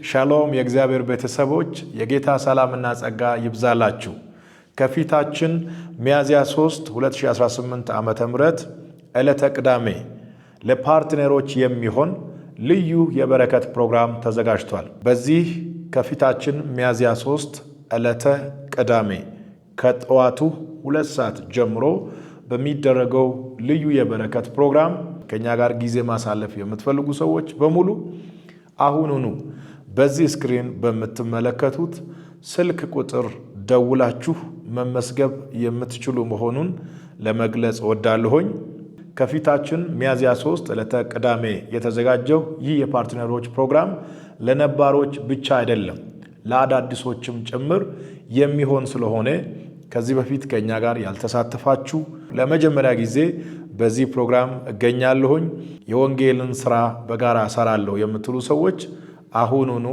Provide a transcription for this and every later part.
ሻሎም የእግዚአብሔር ቤተሰቦች የጌታ ሰላምና ጸጋ ይብዛላችሁ። ከፊታችን ሚያዝያ 3 2018 ዓመተ ምህረት ዕለተ ቅዳሜ ለፓርትነሮች የሚሆን ልዩ የበረከት ፕሮግራም ተዘጋጅቷል። በዚህ ከፊታችን ሚያዝያ 3 ዕለተ ቅዳሜ ከጠዋቱ 2 ሰዓት ጀምሮ በሚደረገው ልዩ የበረከት ፕሮግራም ከኛ ጋር ጊዜ ማሳለፍ የምትፈልጉ ሰዎች በሙሉ አሁኑኑ በዚህ ስክሪን በምትመለከቱት ስልክ ቁጥር ደውላችሁ መመስገብ የምትችሉ መሆኑን ለመግለጽ ወዳለሁኝ። ከፊታችን ሚያዝያ 3 ዕለተ ቅዳሜ የተዘጋጀው ይህ የፓርትነሮች ፕሮግራም ለነባሮች ብቻ አይደለም፣ ለአዳዲሶችም ጭምር የሚሆን ስለሆነ ከዚህ በፊት ከኛ ጋር ያልተሳተፋችሁ ለመጀመሪያ ጊዜ በዚህ ፕሮግራም እገኛለሁኝ የወንጌልን ሥራ በጋራ እሰራለሁ የምትሉ ሰዎች አሁኑኑ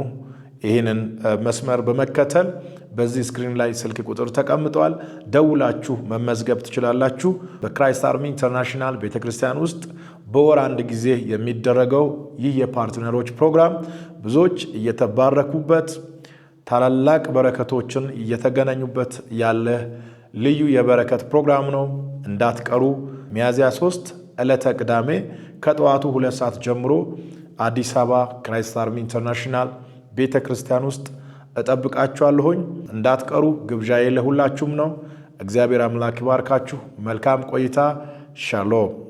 ይህንን መስመር በመከተል በዚህ ስክሪን ላይ ስልክ ቁጥር ተቀምጧል፣ ደውላችሁ መመዝገብ ትችላላችሁ። በክራይስት አርሚ ኢንተርናሽናል ቤተክርስቲያን ውስጥ በወር አንድ ጊዜ የሚደረገው ይህ የፓርትነሮች ፕሮግራም ብዙዎች እየተባረኩበት ታላላቅ በረከቶችን እየተገናኙበት ያለ ልዩ የበረከት ፕሮግራም ነው። እንዳትቀሩ። ሚያዝያ 3 ዕለተ ቅዳሜ ከጠዋቱ 2 ሰዓት ጀምሮ አዲስ አበባ ክራይስት አርሚ ኢንተርናሽናል ቤተክርስቲያን ውስጥ እጠብቃችኋለሁኝ። እንዳትቀሩ። ግብዣዬ ለሁላችሁም ነው። እግዚአብሔር አምላክ ይባርካችሁ። መልካም ቆይታ። ሻሎም